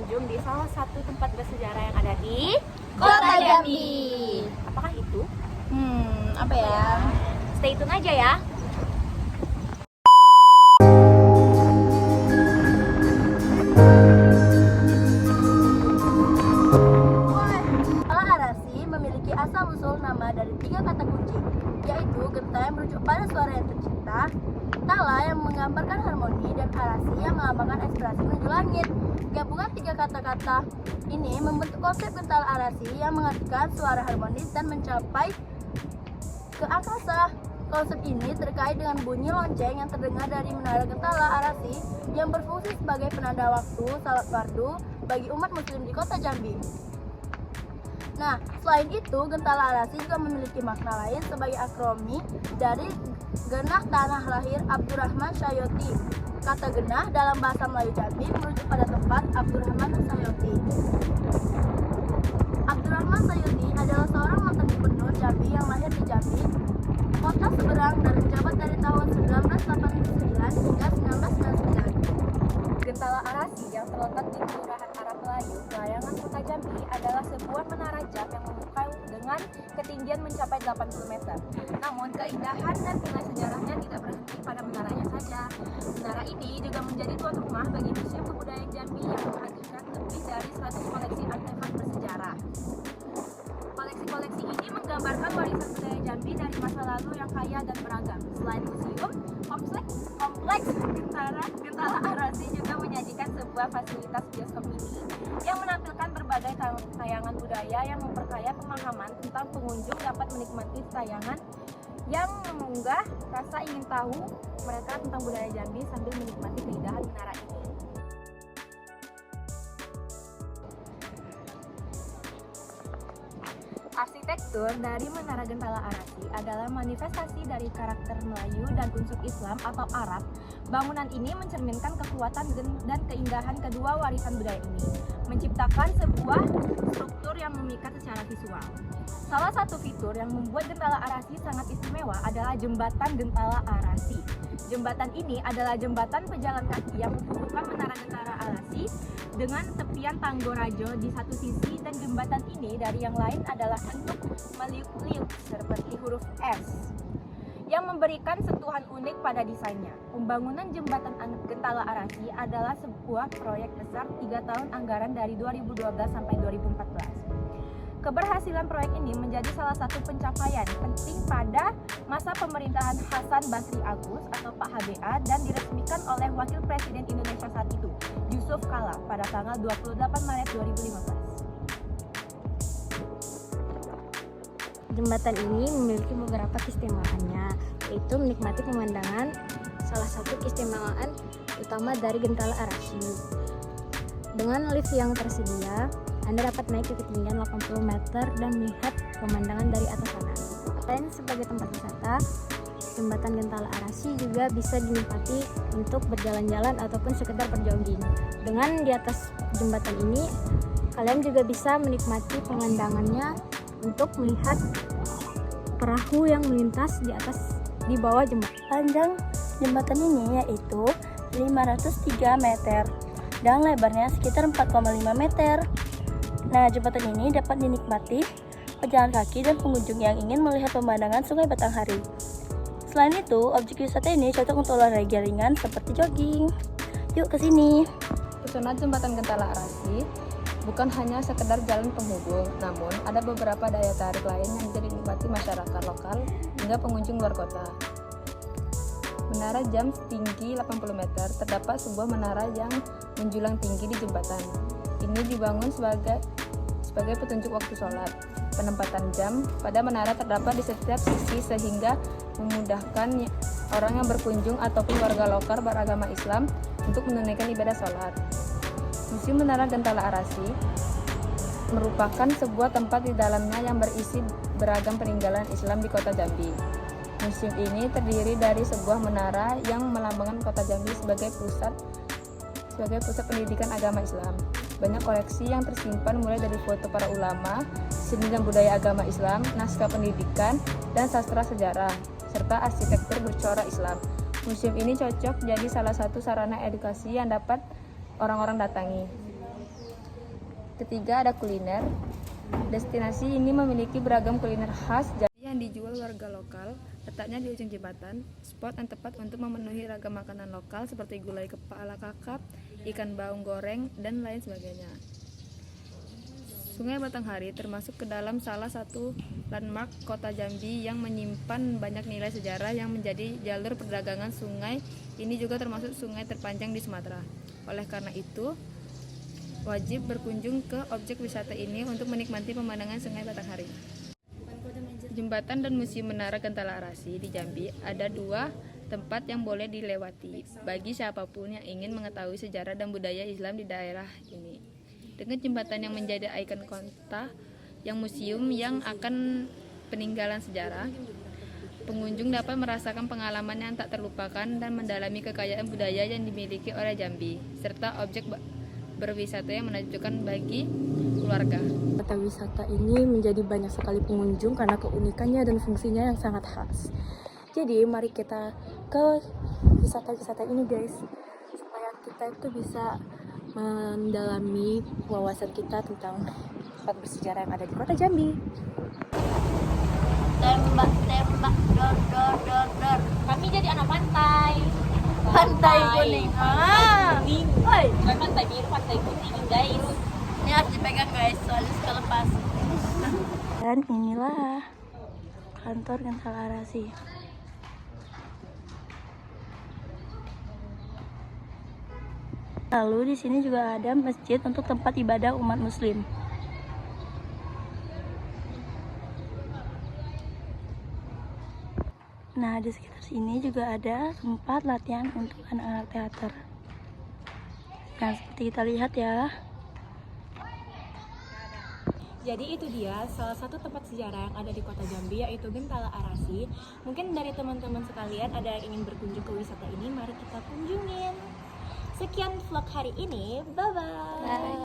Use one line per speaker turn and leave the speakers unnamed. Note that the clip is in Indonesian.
berkunjung di salah satu tempat bersejarah yang ada di
Kota Jambi.
Apakah itu?
Apa ya?
Stay tune aja ya.
Gentala Arasi memiliki asal-usul nama dari 3 kata kunci, yaitu genta yang merujuk pada suara yang tercipta, tala yang menggambarkan harmoni, dan arasi yang melambangkan ekspresi menuju langit. Gabungan 3 kata-kata ini membentuk konsep gentala arasi yang mengartikan suara harmonis dan mencapai ke angkasa. Konsep ini terkait dengan bunyi lonceng yang terdengar dari menara gentala arasi yang berfungsi sebagai penanda waktu salat fardu bagi umat muslim di Kota Jambi. Nah, selain itu, gentala arasi juga memiliki makna lain sebagai akromi dari genah tanah lahir Abdurrahman Sayoti. Kata genah dalam bahasa Melayu Jambi merujuk pada tempat Abdurrahman Sayoti. Abdurrahman Sayoti adalah seorang mantan gubernur Jambi yang lahir di Jambi, kota seberang, dan menjabat dari tahun 1989 hingga 1999.
Gentala Arasi yang terletak di Kelurahan Arab Melayu, Layangan Kota Jambi adalah sebuah menara jam yang memukau dengan ketinggian mencapai 80 meter. Namun keindahan dan nilai sejarahnya tidak berhenti pada menaranya saja. Menara ini juga menjadi tuan rumah bagi Museum Kebudayaan Jambi yang menghadirkan lebih dari 100 koleksi artefak bersejarah. Koleksi-koleksi ini menggambarkan warisan budaya Jambi dari masa lalu yang kaya dan beragam. Selain museum, kompleks Gentala Arasi juga menyajikan sebuah fasilitas bioskop mini yang menampilkan berbagai tayangan budaya yang memperkaya pemahaman tentang pengunjung dapat menikmati tayangan yang mengunggah rasa ingin tahu mereka tentang budaya Jambi sambil menikmati keindahan menara ini. Arsitektur dari Menara Gentala Arasi adalah manifestasi dari karakter Melayu dan unsur Islam atau Arab. Bangunan ini mencerminkan kekuatan dan keindahan kedua warisan budaya ini, menciptakan sebuah struktur yang memikat secara visual. Salah satu fitur yang membuat Gentala Arasi sangat istimewa adalah Jembatan Gentala Arasi. Jembatan ini adalah jembatan pejalan kaki yang menghubungkan Menara Gentala Arasi dengan tepian Tanggorajo di satu sisi, dan jembatan ini dari yang lain adalah bentuk meliuk-liuk seperti huruf S yang memberikan sentuhan unik pada desainnya. Pembangunan jembatan Gentala Arasi adalah sebuah proyek besar 3 tahun anggaran dari 2012 sampai 2014. Keberhasilan proyek ini menjadi salah satu pencapaian penting pada masa pemerintahan Hasan Basri Agus atau Pak HBA dan diresmikan oleh Wakil Presiden Indonesia saat itu, Yusuf Kala, pada tanggal 28 Maret 2015.
Jembatan ini memiliki beberapa keistimewaannya, yaitu menikmati pemandangan. Salah satu keistimewaan utama dari Gentala Arasi, dengan lift yang tersedia, Anda dapat naik ke ketinggian 80 meter dan melihat pemandangan dari atas sana. Selain sebagai tempat wisata, jembatan Gentala Arasi juga bisa dinikmati untuk berjalan-jalan ataupun sekedar berjogging. Dengan di atas jembatan ini, kalian juga bisa menikmati pemandangannya untuk melihat perahu yang melintas di bawah jembatan.
Panjang jembatan ini yaitu 503 meter dan lebarnya sekitar 4,5 meter. Nah, jembatan ini dapat dinikmati pejalan kaki dan pengunjung yang ingin melihat pemandangan Sungai Batanghari. Selain itu, objek wisata ini cocok untuk olahraga ringan seperti jogging. Yuk ke sini.
Pesona jembatan Gentala Arasi bukan hanya sekedar jalan penghubung, namun ada beberapa daya tarik lain yang bisa dinikmati masyarakat lokal hingga pengunjung luar kota. Menara jam setinggi 80 meter, terdapat sebuah menara yang menjulang tinggi di jembatan. Ini dibangun sebagai petunjuk waktu sholat. Penempatan jam pada menara terdapat di setiap sisi sehingga memudahkan orang yang berkunjung ataupun warga lokal beragama Islam untuk menunaikan ibadah sholat. Museum Menara Gentala Arasi merupakan sebuah tempat di dalamnya yang berisi beragam peninggalan Islam di Kota Jambi. Museum ini terdiri dari sebuah menara yang melambangkan Kota Jambi sebagai pusat pendidikan agama Islam. Banyak koleksi yang tersimpan mulai dari foto para ulama, seni dan budaya agama Islam, naskah pendidikan, dan sastra sejarah, serta arsitektur bercorak Islam. Museum ini cocok jadi salah satu sarana edukasi yang dapat orang-orang datangi. Ketiga, ada kuliner. Destinasi ini memiliki beragam kuliner khas yang dijual warga lokal. Letaknya di ujung jembatan, spot yang tepat untuk memenuhi ragam makanan lokal seperti gulai kepala kakap, ikan baung goreng, dan lain sebagainya. Sungai Batanghari termasuk ke dalam salah satu landmark kota Jambi yang menyimpan banyak nilai sejarah yang menjadi jalur perdagangan. Sungai ini juga termasuk sungai terpanjang di Sumatera. Oleh karena itu, wajib berkunjung ke objek wisata ini untuk menikmati pemandangan Sungai Batanghari. Jembatan dan Museum Menara Gentala Arasi di Jambi ada dua tempat yang boleh dilewati bagi siapapun yang ingin mengetahui sejarah dan budaya Islam di daerah ini. Dengan jembatan yang menjadi ikon kota, yang museum yang akan peninggalan sejarah, pengunjung dapat merasakan pengalaman yang tak terlupakan dan mendalami kekayaan budaya yang dimiliki oleh Jambi, serta objek berwisata yang menakjubkan bagi keluarga.
Kota wisata ini menjadi banyak sekali pengunjung karena keunikannya dan fungsinya yang sangat khas. Jadi mari kita ke wisata-wisata ini guys, supaya kita itu bisa mendalami wawasan kita tentang tempat bersejarah yang ada di kota Jambi.
Tembak, tembak, dor, dor, dor, dor.
Kami jadi anak pantai.
Pantai kuning.
Kuning.
Oi,
Bukan pantai biru, pantai kuning guys.
ini harus dipegang guys, soalnya suka lepas.
Dan inilah kantor Gentala Arasi. Lalu di sini juga ada masjid untuk tempat ibadah umat muslim. Nah, di sekitar sini juga ada tempat latihan untuk anak-anak teater. Nah, seperti kita lihat ya.
Jadi itu dia salah satu tempat sejarah yang ada di kota Jambi, yaitu Gentala Arasi. Mungkin dari teman-teman sekalian ada yang ingin berkunjung ke wisata ini, mari kita kunjungin. Sekian vlog hari ini, bye-bye.